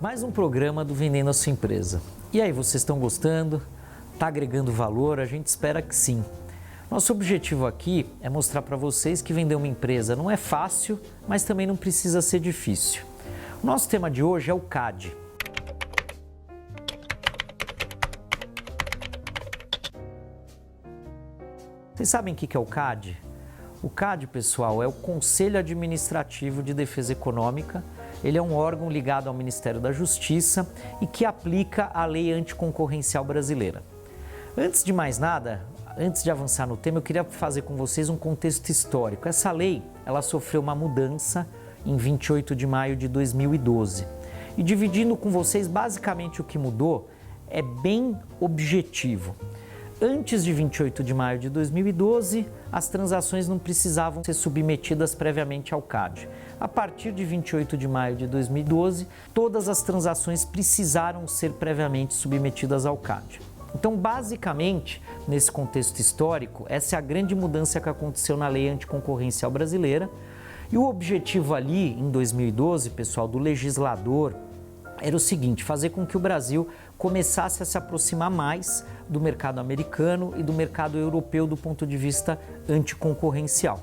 Mais um programa do Vendendo a Sua Empresa. E aí, vocês estão gostando? Está agregando valor? A gente espera que sim. Nosso objetivo aqui é mostrar para vocês que vender uma empresa não é fácil, mas também não precisa ser difícil. O nosso tema de hoje é o CAD. Vocês sabem o que é o CAD? O CAD, pessoal, é o Conselho Administrativo de Defesa Econômica. Ele é um órgão ligado ao Ministério da Justiça e que aplica a lei anticoncorrencial brasileira. Antes de mais nada, antes de avançar no tema, eu queria fazer com vocês um contexto histórico. Essa lei, ela sofreu uma mudança em 28 de maio de 2012. E dividindo com vocês, basicamente o que mudou é bem objetivo. Antes de 28 de maio de 2012, as transações não precisavam ser submetidas previamente ao CAD. A partir de 28 de maio de 2012, todas as transações precisaram ser previamente submetidas ao CAD. Então, basicamente, nesse contexto histórico, essa é a grande mudança que aconteceu na lei anticoncorrencial brasileira. E o objetivo ali, em 2012, pessoal, do legislador, era o seguinte: fazer com que o Brasil começasse a se aproximar mais do mercado americano e do mercado europeu do ponto de vista anticoncorrencial.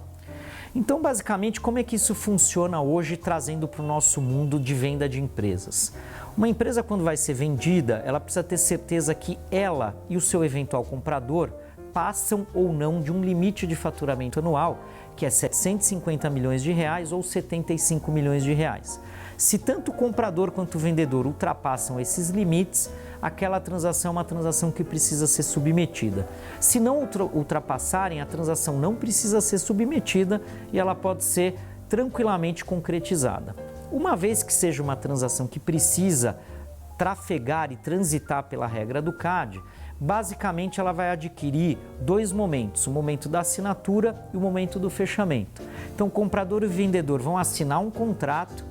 Então, basicamente, como é que isso funciona hoje, trazendo para o nosso mundo de venda de empresas? Uma empresa, quando vai ser vendida, ela precisa ter certeza que ela e o seu eventual comprador passam ou não de um limite de faturamento anual, que é 750 milhões de reais ou 75 milhões de reais. Se tanto o comprador quanto o vendedor ultrapassam esses limites, aquela transação é uma transação que precisa ser submetida. Se não ultrapassarem, a transação não precisa ser submetida e ela pode ser tranquilamente concretizada. Uma vez que seja uma transação que precisa trafegar e transitar pela regra do CAD, basicamente ela vai adquirir dois momentos, o momento da assinatura e o momento do fechamento. Então, o comprador e o vendedor vão assinar um contrato,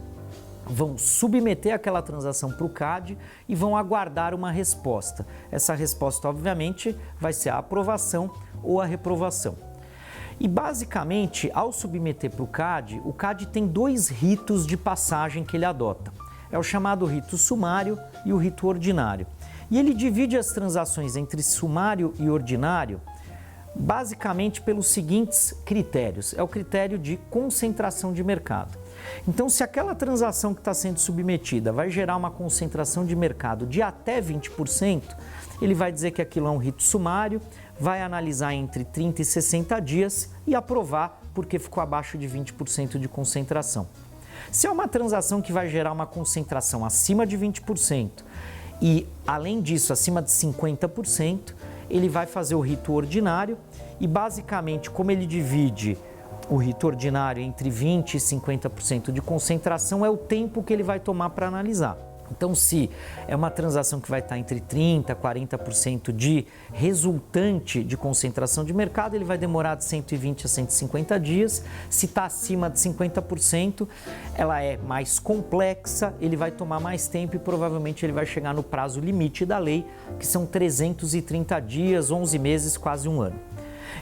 vão submeter aquela transação para o CAD e vão aguardar uma resposta. Essa resposta, obviamente, vai ser a aprovação ou a reprovação. E, basicamente, ao submeter para o CAD tem dois ritos de passagem que ele adota. É o chamado rito sumário e o rito ordinário. E ele divide as transações entre sumário e ordinário basicamente pelos seguintes critérios. É o critério de concentração de mercado. Então, se aquela transação que está sendo submetida vai gerar uma concentração de mercado de até 20%, ele vai dizer que aquilo é um rito sumário, vai analisar entre 30 e 60 dias e aprovar porque ficou abaixo de 20% de concentração. Se é uma transação que vai gerar uma concentração acima de 20% e, além disso, acima de 50%, ele vai fazer o rito ordinário e, basicamente, como ele divide o rito ordinário entre 20% e 50% de concentração, é o tempo que ele vai tomar para analisar. Então, se é uma transação que vai estar entre 30% e 40% de resultante de concentração de mercado, ele vai demorar de 120 a 150 dias. Se está acima de 50%, ela é mais complexa, ele vai tomar mais tempo e provavelmente ele vai chegar no prazo limite da lei, que são 330 dias, 11 meses, quase um ano.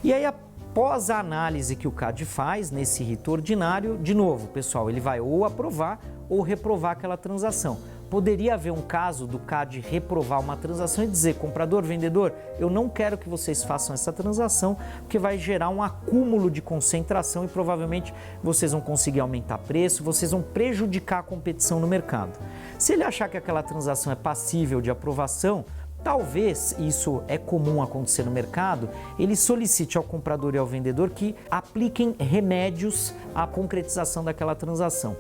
E aí, após a análise que o CAD faz nesse rito ordinário, de novo, pessoal, ele vai ou aprovar ou reprovar aquela transação. Poderia haver um caso do CAD reprovar uma transação e dizer: comprador, vendedor, eu não quero que vocês façam essa transação, porque vai gerar um acúmulo de concentração e provavelmente vocês vão conseguir aumentar preço, vocês vão prejudicar a competição no mercado. Se ele achar que aquela transação é passível de aprovação, talvez, isso é comum acontecer no mercado, ele solicite ao comprador e ao vendedor que apliquem remédios à concretização daquela transação.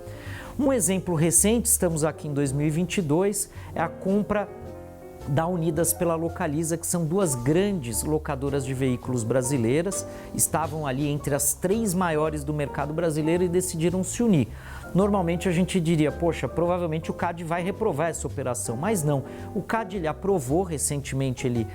Um exemplo recente, estamos aqui em 2022, é a compra da Unidas pela Localiza, que são duas grandes locadoras de veículos brasileiras, estavam ali entre as 3 maiores do mercado brasileiro e decidiram se unir. Normalmente a gente diria: poxa, provavelmente o CAD vai reprovar essa operação, mas não. O CAD ele aprovou, recentemente ele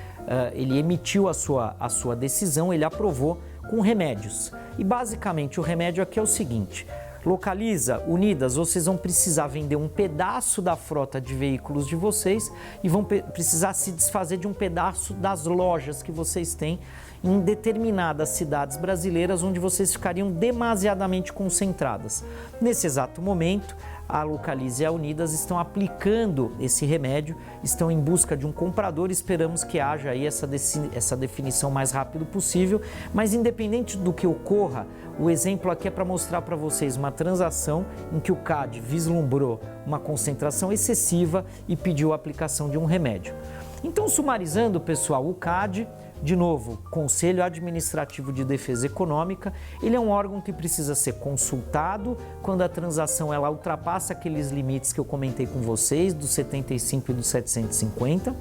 emitiu a sua decisão, ele aprovou com remédios. E basicamente o remédio aqui é o seguinte: Localiza, Unidas, vocês vão precisar vender um pedaço da frota de veículos de vocês e vão precisar se desfazer de um pedaço das lojas que vocês têm em determinadas cidades brasileiras onde vocês ficariam demasiadamente concentradas. Nesse exato momento, a Localiza e a Unidas estão aplicando esse remédio, estão em busca de um comprador, esperamos que haja aí essa definição o mais rápido possível, mas independente do que ocorra, o exemplo aqui é para mostrar para vocês uma transação em que o CAD vislumbrou uma concentração excessiva e pediu a aplicação de um remédio. Então, sumarizando, pessoal, o CAD, de novo, Conselho Administrativo de Defesa Econômica, ele é um órgão que precisa ser consultado quando a transação ela ultrapassa aqueles limites que eu comentei com vocês, dos 75 e dos 750.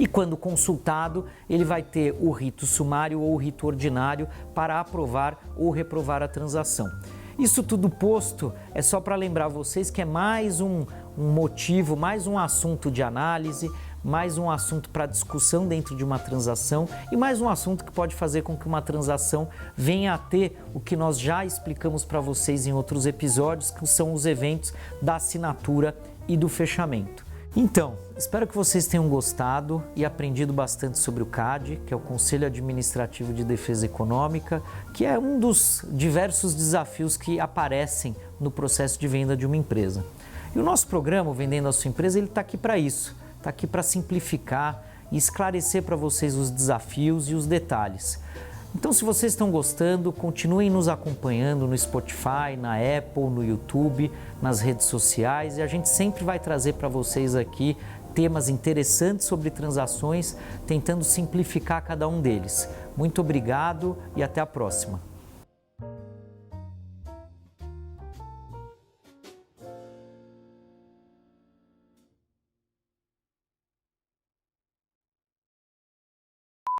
E quando consultado, ele vai ter o rito sumário ou o rito ordinário para aprovar ou reprovar a transação. Isso tudo posto, é só para lembrar vocês que é mais um motivo, mais um assunto de análise, mais um assunto para discussão dentro de uma transação e mais um assunto que pode fazer com que uma transação venha a ter o que nós já explicamos para vocês em outros episódios, que são os eventos da assinatura e do fechamento. Então, espero que vocês tenham gostado e aprendido bastante sobre o CAD, que é o Conselho Administrativo de Defesa Econômica, que é um dos diversos desafios que aparecem no processo de venda de uma empresa. E o nosso programa, Vendendo a Sua Empresa, ele está aqui para isso. Está aqui para simplificar e esclarecer para vocês os desafios e os detalhes. Então, se vocês estão gostando, continuem nos acompanhando no Spotify, na Apple, no YouTube, nas redes sociais e a gente sempre vai trazer para vocês aqui temas interessantes sobre transações, tentando simplificar cada um deles. Muito obrigado e até a próxima.